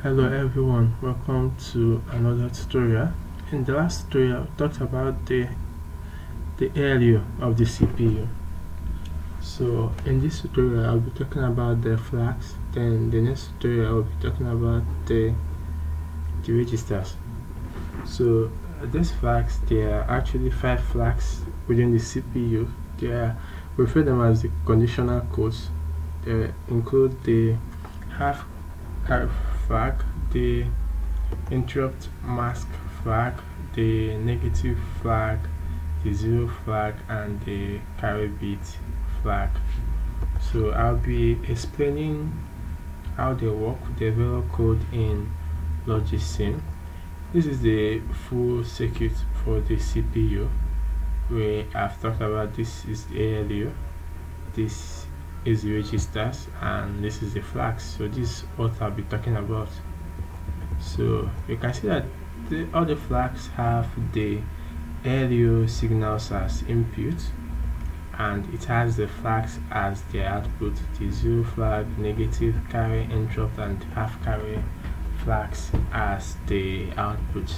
Hello everyone, welcome to another tutorial. In the last tutorial, we talked about the ALU of the CPU. So in this tutorial, I'll be talking about the flags. Then the next tutorial, I'll be talking about the registers. So these flags, there are actually 5 flags within the CPU. We refer them as the conditional codes. They include the half carry flag, the interrupt mask flag, the negative flag, the zero flag, and the carry bit flag. So I'll be explaining how they work with the verilog code in Logisim. This is the full circuit for the CPU, where I've talked about this is the ALU, this is the registers, and this is the flags. So this is what I'll be talking about. So you can see that all the flags have the ALU signals as input, and it has the flags as the output, the zero flag, negative, carry, interrupt, and half carry flags as the output.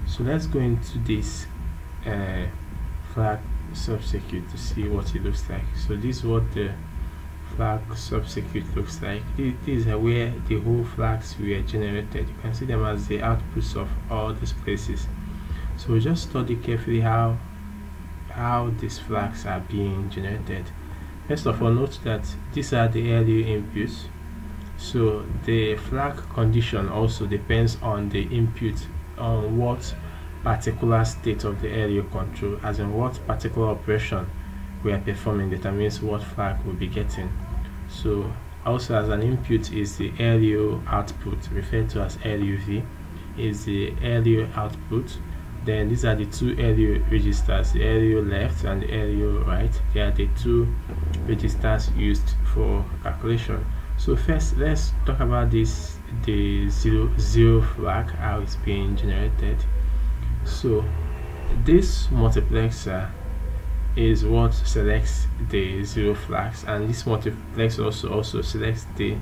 So let's go into this flag subcircuit to see what it looks like. So this is what the flag subcircuit looks like. This is where the whole flags were generated. You can see them as the outputs of all these places. So we'll just study carefully how these flags are being generated. First of all, note that these are the ALU inputs. So the flag condition also depends on the input, on what particular state of the ALU control, as in what particular operation we are performing determines what flag we'll be getting. So also as an input is the ALU output, referred to as LUV, is the ALU output. Then these are the two ALU registers, the ALU left and the ALU right. They are the two registers used for calculation. So first, let's talk about this, the zero flag, how it's being generated. So this multiplexer is what selects the zero flags, and this multiplexer also selects the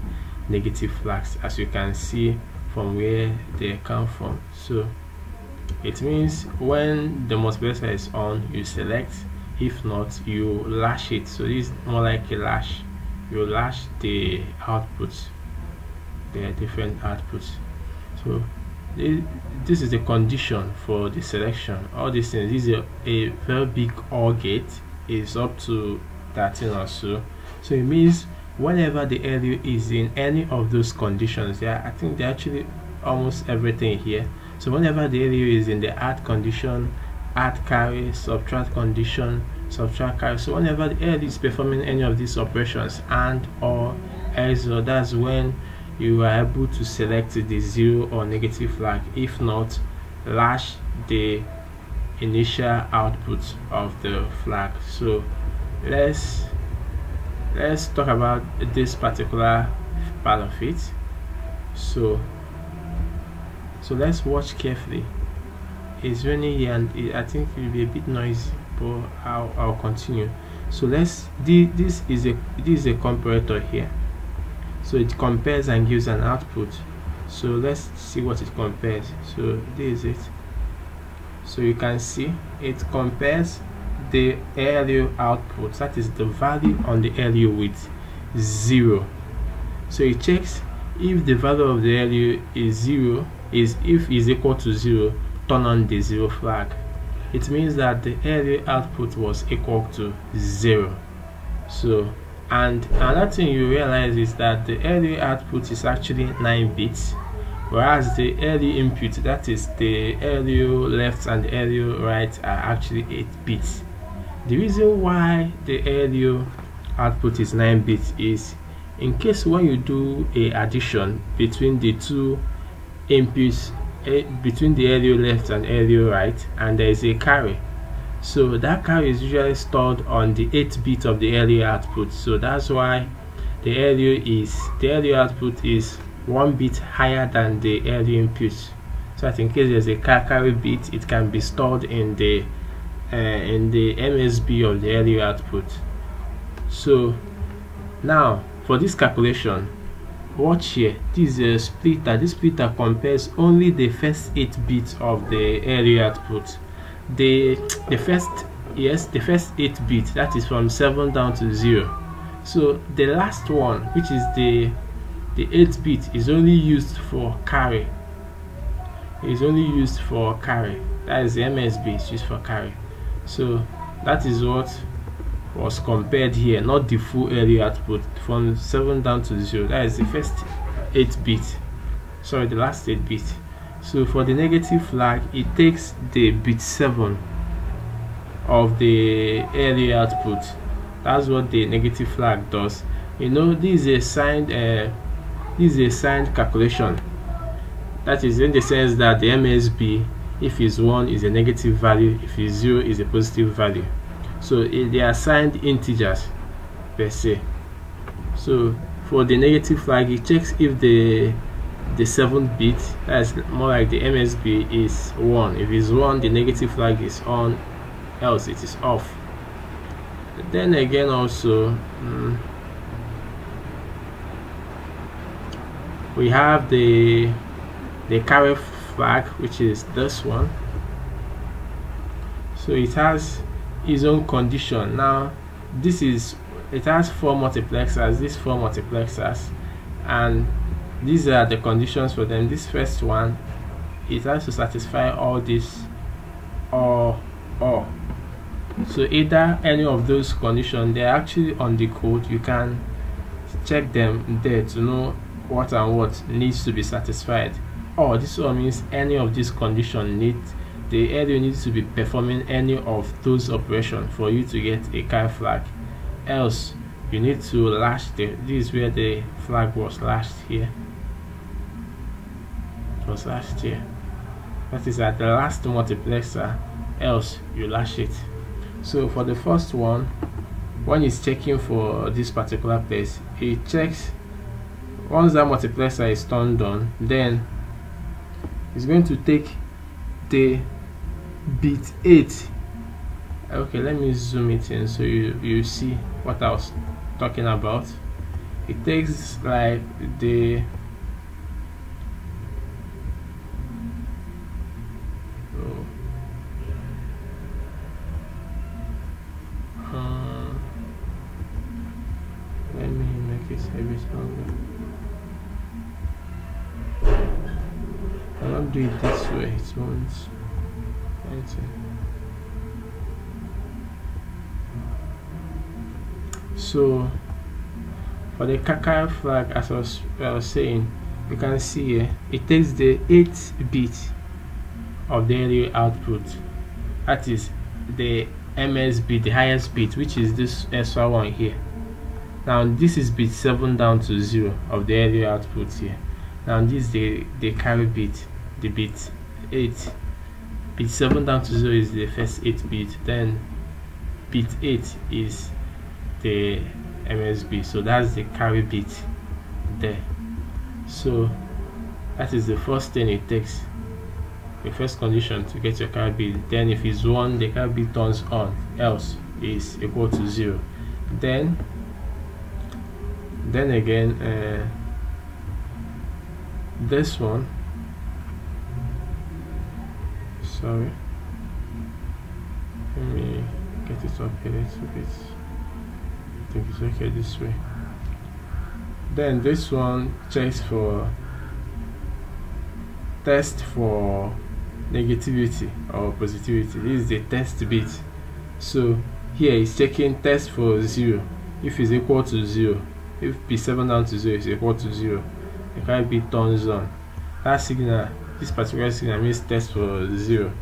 negative flags, as you can see from where they come from. So it means when the multiplexer is on, you select; if not, you lash it. So this is more like a lash. You lash the outputs, the different outputs. So this is the condition for the selection. All these things. This is a very big OR gate. It's up to 13 or so. So it means whenever the ALU is in any of those conditions, I think they're actually almost everything here. So whenever the ALU is in the add condition, add carry, subtract condition, subtract carry. So whenever the ALU is performing any of these operations, and or XOR, that's when you are able to select the zero or negative flag. If not, lash the initial output of the flag. So let's talk about this particular part of it. So let's watch carefully. It's raining here, and I think it will be a bit noisy, but I'll continue. So this is a comparator here. So it compares and gives an output. So let's see what it compares. So this is it. So you can see it compares the ALU output, that is the value on the ALU, with 0. So it checks if the value of the ALU is 0, if is equal to 0, turn on the 0 flag. It means that the ALU output was equal to 0. So, and another thing you realize is that the ALU output is actually 9 bits, whereas the ALU input, that is the ALU left and the ALU right, are actually 8 bits. The reason why the ALU output is 9 bits is in case when you do a addition between the two inputs, between the ALU left and ALU right, and there is a carry. So that carry is usually stored on the 8th bit of the ALU output. So that's why the ALU output is 1 bit higher than the ALU input. So that in case there's a carry bit, it can be stored in the MSB of the ALU output. So now for this calculation, watch here, this is a splitter. This splitter compares only the first 8 bits of the area output. The first 8 bits, that is from 7 down to 0. So the last one, which is the 8 bit, is only used for carry. Is only used for carry. That is the MSB is used for carry. So that is what was compared here, not the full area output from 7 down to 0. That is the first 8 bit, sorry, the last 8 bit. So for the negative flag, it takes the bit 7 of the area output. That's what the negative flag does. You know, this is a signed calculation. That is in the sense that the MSB, if it's 1, is a negative value, if it's 0, is a positive value. So they are assigned integers per se. So for the negative flag, it checks if the 7th bit, that's more like the MSB, is 1. If it's 1, the negative flag is on, else it is off. Then again, also we have the carry flag, which is this one. So it has its own condition. Now it has 4 multiplexers, these 4 multiplexers, and these are the conditions for them. This first one, it has to satisfy all this or. So either any of those conditions, they're actually on the code. You can check them there to know what and what needs to be satisfied. Or this one means any of these conditions the LU needs to be performing any of those operations for you to get a carry flag. Else you need to lash this is where the flag was lashed here. It was lashed here. That is at the last multiplexer, else you lash it. So for the first one, when it's checking for this particular place, it checks once that multiplexer is turned on, then it's going to take the bit 8. Okay, let me zoom it in so you see what I was talking about. It takes like the let me make it a bit longer. I'll not do it this way, it won't enter. So for the carry flag, as I was saying, you can see here it takes the 8th bit of the area output, that is the MSB, the highest bit, which is this extra one here. Now this is bit 7 down to 0 of the area output here. Now this is the carry bit, the bit 8. Bit 7 down to 0 is the first 8 bit, then bit 8 is the MSB, so that's the carry bit there. So that is the first thing it takes, the first condition to get your carry bit. Then if it's 1, the carry bit turns on, else is equal to 0. Then again, this one, sorry, let me get it up a little bit. I think it's okay this way. Then this one checks for test for negativity or positivity. This is the test bit. So here it's checking test for 0. If it's equal to 0, if P7 down to 0 is equal to 0, the carry bit turns on. That signal, this particular signal, means test for 0.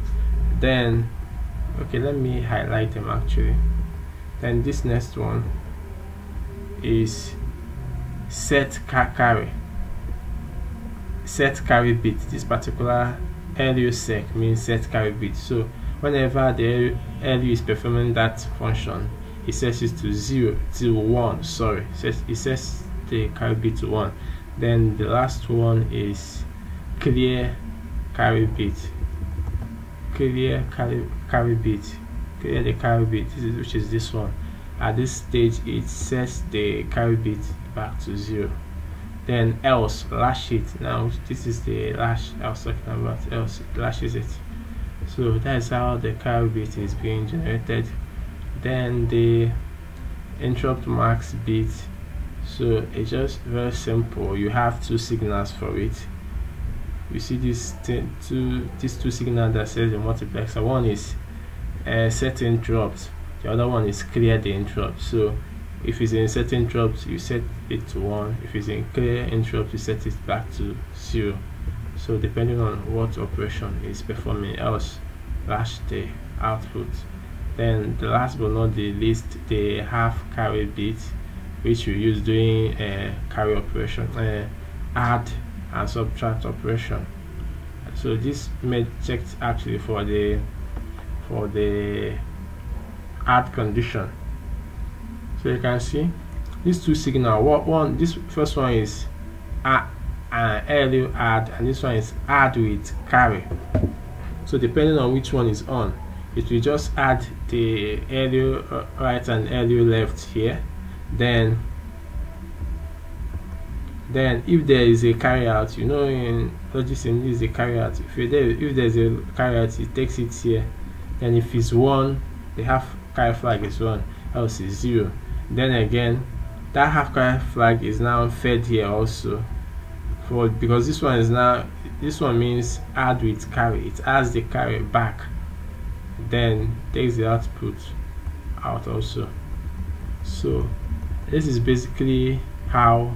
Then okay, let me highlight them actually. Then this next one is set carry bit. This particular LU sec means set carry bit. So whenever the LU is performing that function, it sets it to 0 to 1. Sorry, it sets the carry bit to 1. Then the last one is clear carry bit. Clear carry bit. Clear the carry bit, which is this one. At this stage, it sets the carry bit back to 0. then else lash it. Now this is the lash I was talking about, else lashes it. So that's how the carry bit is being generated. Then the interrupt max bit, so it's just very simple. You have two signals for it. You see these two signals that says the multiplexer. One is set interrupt, the other one is clear the interrupt. So if it's in set interrupt, you set it to 1. If it's in clear interrupt, you set it back to 0. So depending on what operation is performing, else lash the output. Then the last but not the least, the half carry bit, which you use doing carry operation, add and subtract operation. So this made checked actually for the add condition. So you can see these two signals. This first one is LU add, and this one is add with carry. So depending on which one is on, it will just add the LU right and LU left here. Then if there is a carry out, you know, in logic sim this is a carry out. If there's a carry out, it takes it here. Then if it's 1, the half carry flag is 1, else is 0. Then again, that half carry flag is now fed here also, because this one means add with carry. It adds the carry back, then takes the output out also. So this is basically how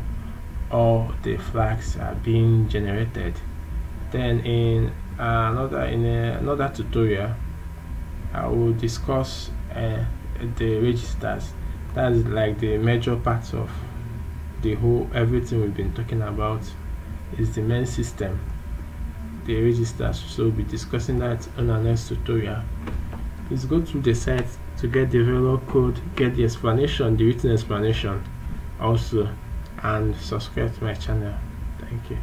all the flags are being generated. Then in another tutorial, I will discuss the registers. That is like the major parts of the whole everything we've been talking about is the main system, the registers. So we'll be discussing that on our next tutorial. Please go to the site to get the Verilog code, get the explanation, the written explanation also, and subscribe to my channel. Thank you.